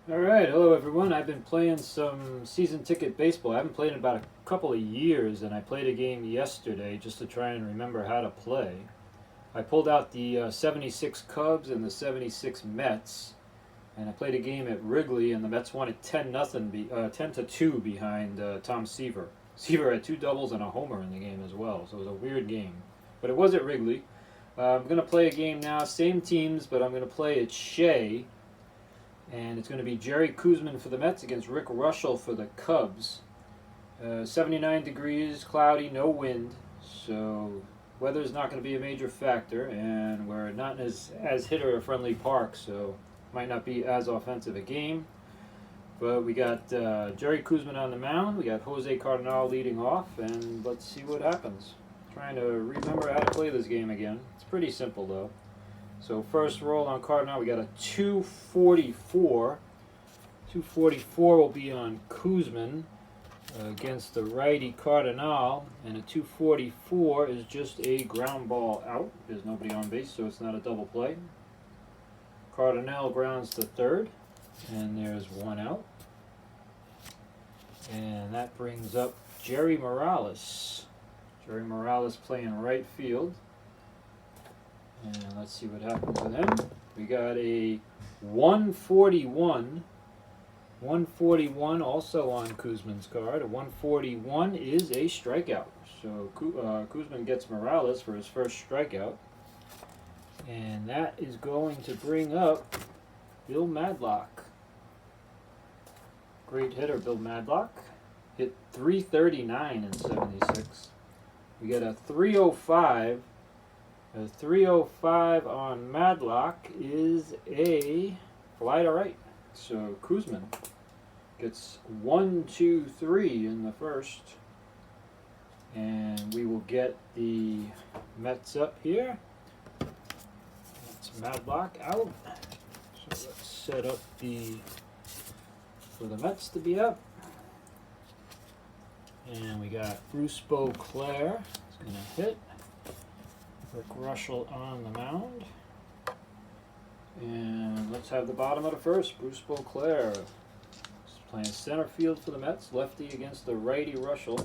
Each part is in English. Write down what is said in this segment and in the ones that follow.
Alright, hello everyone. I've been playing some season ticket baseball. I haven't played in about a couple of years, and I played a game yesterday just to try and remember how to play. I pulled out the 76 Cubs and the 76 Mets, and I played a game at Wrigley, and the Mets won at 10-2 behind Tom Seaver. Seaver had two doubles and a homer in the game as well, so it was a weird game. But it was at Wrigley. I'm going to play a game now, same teams, but I'm going to play at Shea. And it's going to be Jerry Koosman for the Mets against Rick Russell for the Cubs. 79 degrees, cloudy, no wind, so weather is not going to be a major factor, and we're not as hitter-friendly park, so might not be as offensive a game. But we got Jerry Koosman on the mound, we got Jose Cardinal leading off, and let's see what happens. Trying to remember how to play this game again. It's pretty simple though. So first roll on Cardinal, we got a 244. 244 will be on Koosman against the righty Cardinal, and a 244 is just a ground ball out. There's nobody on base, so it's not a double play. Cardinal grounds to third, and there's one out. And that brings up Jerry Morales. Jerry Morales playing right field. And let's see what happens with him. We got a 141. 141 also on Koosman's card. A 141 is a strikeout. So Koosman gets Morales for his first strikeout. And that is going to bring up Bill Madlock. Great hitter, Bill Madlock. Hit 339 in 76. We got a 305. A 305 on Madlock is a fly to right. So Koosman gets 1, 2, 3 in the first. And we will get the Mets up here. That's Madlock out. So let's set up for the Mets to be up. And we got Bruce Beauclair. It's going to hit. Rick Russell on the mound. And let's have the bottom of the first. Bruce Beauclair is playing center field for the Mets. Lefty against the righty Russell.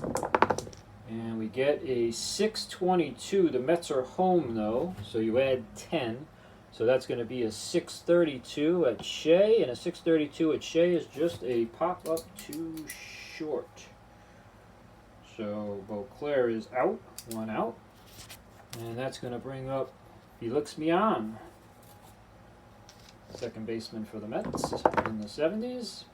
And we get a 622. The Mets are home though, so you add 10. So that's going to be a 632 at Shea. And a 632 at Shea is just a pop-up too short. So Beauclair is out. One out. And that's going to bring up Felix Millan, second baseman for the Mets in the 70s.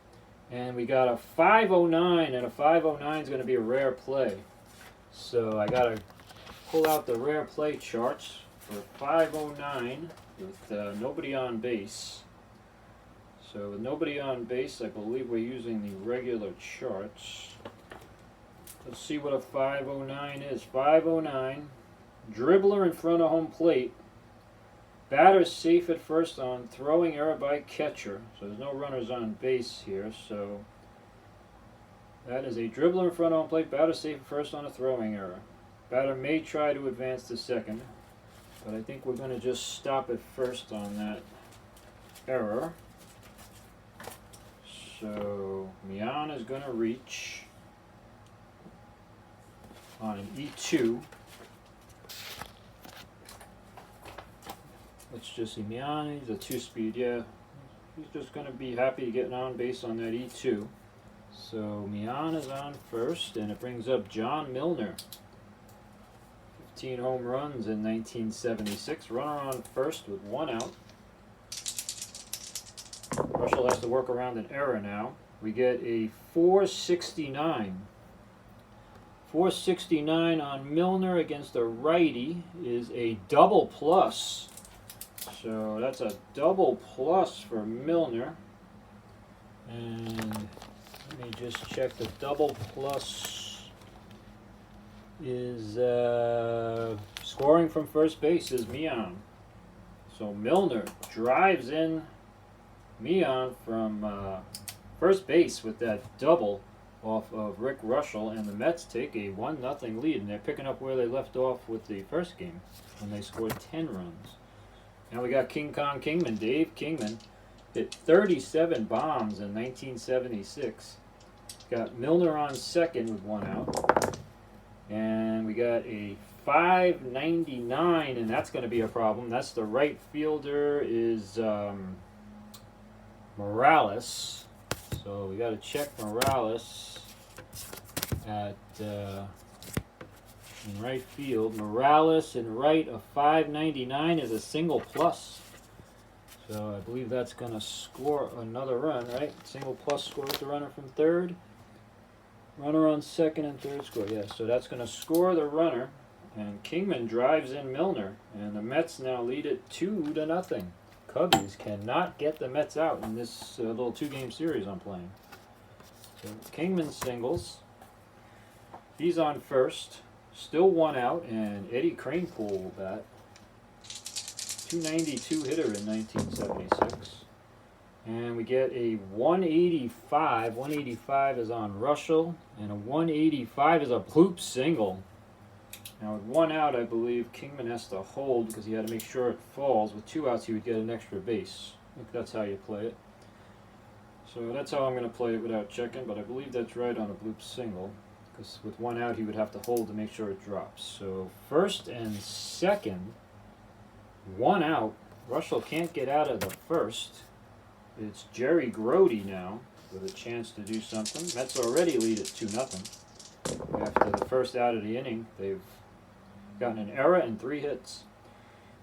And we got a 509, and a 509 is going to be a rare play. So I got to pull out the rare play charts for 509 with nobody on base. So with nobody on base, I believe we're using the regular charts. Let's see what a 509 is. 509. Dribbler in front of home plate. Batter safe at first on throwing error by catcher. So there's no runners on base here. So that is a dribbler in front of home plate. Batter safe at first on a throwing error. Batter may try to advance to second, but I think we're going to just stop at first on that error. So Millan is going to reach on an E2. Let's just see, Millan, he's a 2-speed, yeah. He's just going to be happy getting on base on that E2. So Millan is on first, and it brings up John Milner. 15 home runs in 1976. Runner on first with one out. Russell has to work around an error now. We get a 469. 469 on Milner against a righty is a double plus. So that's a double plus for Milner. And let me just check, the double plus is scoring from first base is Millan. So Milner drives in Millan from first base with that double off of Rick Russell, and the Mets take a 1-0 lead, and they're picking up where they left off with the first game when they scored 10 runs. Now we got King Kong Kingman, Dave Kingman. hit 37 bombs in 1976. Got Milner on second with 1 out. And we got a 599, and that's going to be a problem. That's the right fielder is Morales. So we got to check Morales at in right field. Morales in right of 599 is a single plus. So I believe that's going to score another run, right? Single plus scores the runner from third. Runner on second and third score, yes. So that's going to score the runner. And Kingman drives in Milner. And the Mets now lead it 2-0. Cubbies cannot get the Mets out in this little 2-game series I'm playing. So Kingman singles. He's on first. Still 1 out. And Eddie Kranepool will bat. 292 hitter in 1976. And we get a 185. 185 is on Russell. And a 185 is a bloop single. Now with 1 out, I believe Kingman has to hold because he had to make sure it falls. With 2 outs, he would get an extra base. I think that's how you play it. So that's how I'm going to play it without checking, but I believe that's right on a bloop single. Because with 1 out, he would have to hold to make sure it drops. So first and second, 1 out. Russell can't get out of the first. It's Jerry Grody now with a chance to do something. Mets already lead at 2-0. After the first out of the inning, they've gotten an error and 3 hits.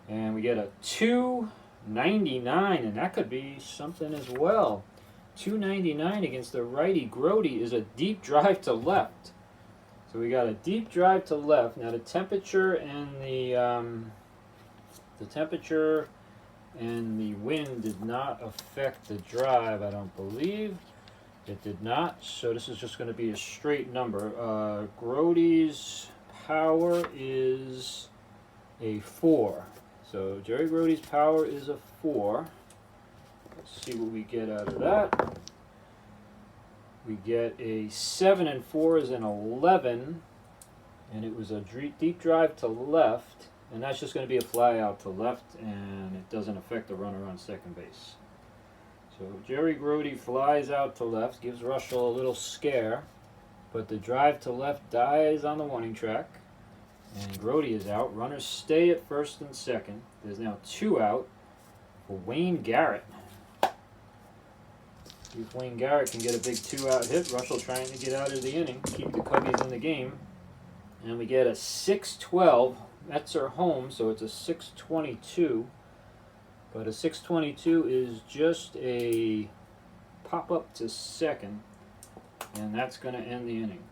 And we get a 299, and that could be something as well. 299 against the righty Grody is a deep drive to left. So we got a deep drive to left. Now the temperature and the wind did not affect the drive, I don't believe. It did not, so this is just going to be a straight number. Grody's power is a 4. So Jerry Grody's power is a 4. Let's see what we get out of that. We get a 7 and 4 is an 11. And it was a deep drive to left. And that's just going to be a fly out to left, and it doesn't affect the runner on second base. So Jerry Grody flies out to left, gives Russell a little scare, but the drive to left dies on the warning track, and Grody is out. Runners stay at first and second. There's now 2 out for Wayne Garrett. See if Wayne Garrett can get a big 2-out hit. Russell trying to get out of the inning, keep the Cubbies in the game. And we get a 6-12. Mets are home, so it's a 6-22. But a 6-22 is just a pop-up to second, and that's going to end the inning.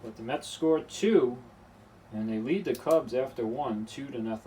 But the Mets score 2, and they lead the Cubs after 1, 2-0.